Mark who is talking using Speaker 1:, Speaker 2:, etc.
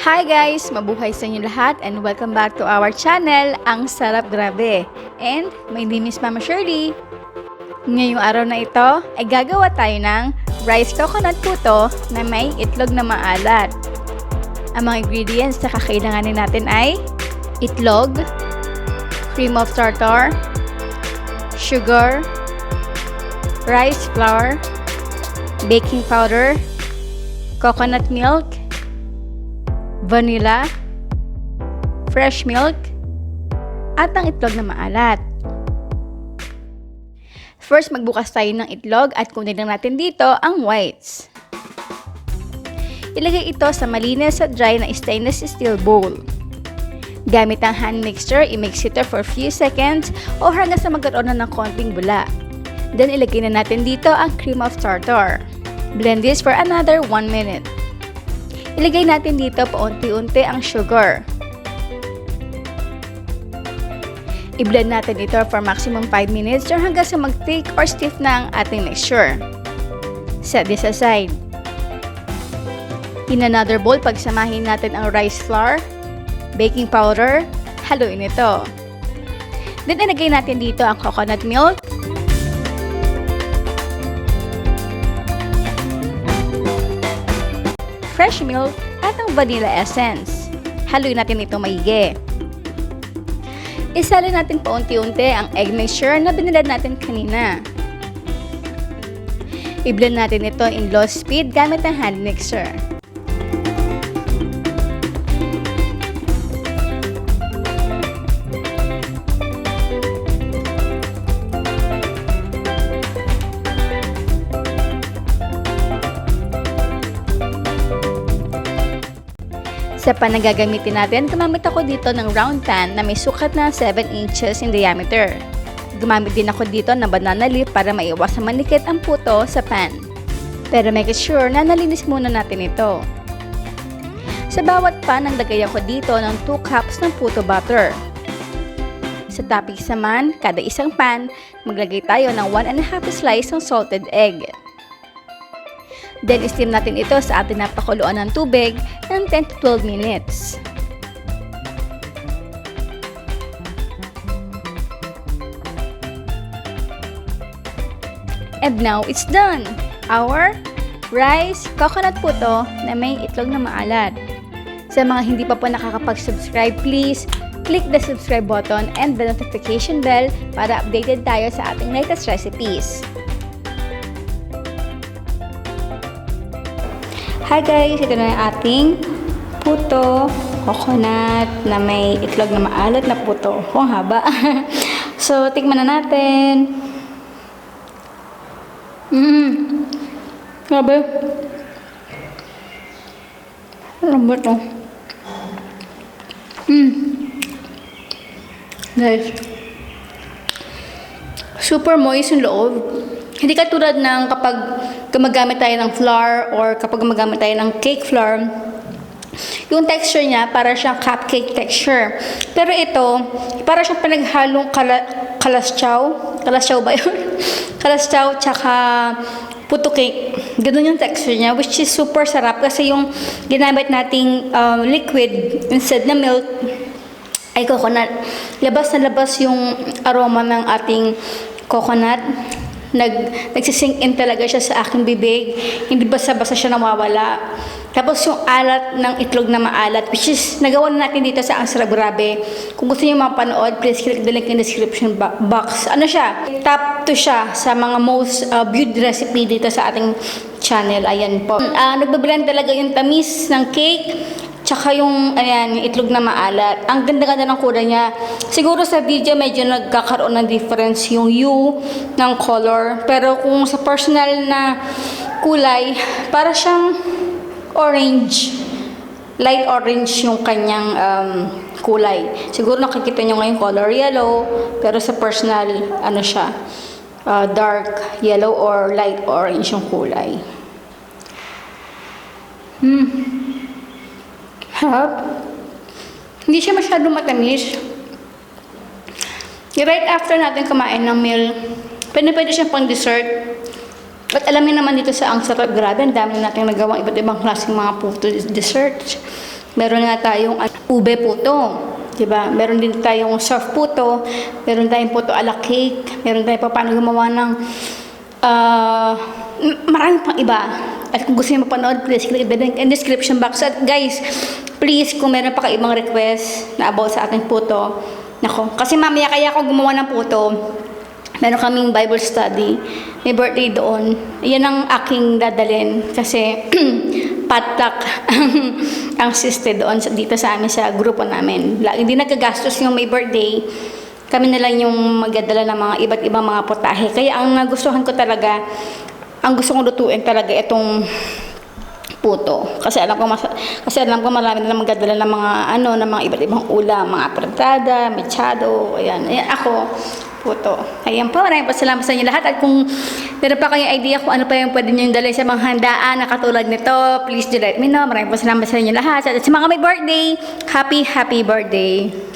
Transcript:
Speaker 1: Hi guys! Mabuhay sa inyo lahat and welcome back to our channel, Ang Sarap Grabe. And my name is Mama Shirley. Ngayong araw na ito ay gagawa tayo ng rice coconut puto na may itlog na maalat. Ang mga ingredients na kakailanganin natin ay itlog, cream of tartar, sugar, rice flour, baking powder, coconut milk, vanilla, fresh milk, at ang itlog na maalat. First, magbukas tayo ng itlog at kunin lang natin dito ang whites. Ilagay ito sa malinis at dry na stainless steel bowl. Gamit ang hand mixer, i-mix ito for a few seconds o hanggang sa magkaroon na ng konting bula. Then, ilagay na natin dito ang cream of tartar. Blend this for another 1 minute. Ilagay natin dito paunti-unti ang sugar. I-blend natin ito for maximum 5 minutes or hanggang sa mag-thick or stiff na ang ating mixture. Set this aside. In another bowl, pagsamahin natin ang rice flour, baking powder, haluin ito. Then ilagay natin dito ang coconut milk, fresh milk, at ang vanilla essence. Haluin natin ito maigi. Isalin natin paunti-unti ang egg mixture na binilad natin kanina. I-blend natin ito in low speed gamit ang hand mixer. Sa pan na gagamitin natin, gumamit ako dito ng round pan na may sukat na 7 inches in diameter. Gumamit din ako dito ng banana leaf para maiwas sa manikit ang puto sa pan. Pero make sure na nalinis muna natin ito. Sa bawat pan, naglagay ako dito ng 2 cups ng puto butter. Sa toppings naman, kada isang pan, maglagay tayo ng 1.5 slice ng salted egg. Then, steam natin ito sa ating napakuluan ng tubig ng 10 to 12 minutes. And now, it's done! Our rice coconut puto na may itlog na maalat. Sa mga hindi pa po nakakapag-subscribe, please click the subscribe button and the notification bell para updated tayo sa ating latest recipes. Hi guys! Ito na yung ating puto coconut na may itlog na maalat na puto. Ang haba. So, tikman na natin. Grabe. Lambot to. Guys. Super moist yung loob. Hindi katulad ng kapag gumagamit tayo ng flour or kapag gumagamit tayo ng cake flour, yung texture niya para siyang cupcake texture. Pero ito, para siyang pinaghalong kalasyaw ba yun? Kalasyaw tsaka puto cake. Ganun yung texture niya, which is super sarap kasi yung ginamit nating liquid instead na milk ay coconut. Labas na labas yung aroma ng ating coconut. Nagsisink in talaga siya sa aking bibig. Hindi basta-basta siya nawawala. Tapos yung alat ng itlog na maalat, which is nagawa na natin dito sa Ang Sarap Grabe. Kung gusto niyo mapanood, please click the link in the description box. Ano siya? Top 2 siya sa mga most viewed recipe dito sa ating channel. Ayan po. Nagbablend talaga yung tamis ng cake tsaka yung, ayan, yung itlog na maalat. Ang ganda-ganda ng kulay niya. Siguro sa video medyo nagkakaroon ng difference yung hue ng color. Pero kung sa personal na kulay, para siyang orange. Light orange yung kanyang kulay. Siguro nakikita nyo ngayon color yellow. Pero sa personal, ano siya, dark yellow or light orange yung kulay. Hindi siya masyadong matamis. Right after natin kumain ng meal, pwede siyang pang dessert. At alam niyo naman dito sa Ang Sarap Grabe, ang dami na natin nagawang iba't ibang klaseng mga puto desserts. Meron nga tayong ube puto. Diba? Meron din tayong soft puto, meron tayong puto ala cake, meron tayong paano gumawa ng marami pang iba. At kung gusto niyo mapanood, please click the link in description box. At guys, please, kung meron pa kayo ibang request na about sa ating puto, nako, kasi mamaya kaya ako gumawa ng puto, meron kaming Bible study, may birthday doon. Yan ang aking dadalhin kasi patak ang sister doon dito sa amin sa grupo namin. Hindi nagagastos yung may birthday. Kami na lang yung magdadala ng mga iba't ibang mga putahe. Kaya ang nagustuhan ko talaga, ang gusto kong lutuin talaga itong puto. Kasi alam ko marami na magdadala ng mga ng mga iba't ibang ulam, mga pratada, mechado, ayan. Ayan ako, puto. Ayan po, maraming salamat sa inyo lahat. At kung meron pa kayong idea kung ano pa yung pwede nyo yung dalhin sa mga handaan na katulad nito, please do let me know. Maraming salamat sa inyo lahat. At sa mga may birthday, happy birthday!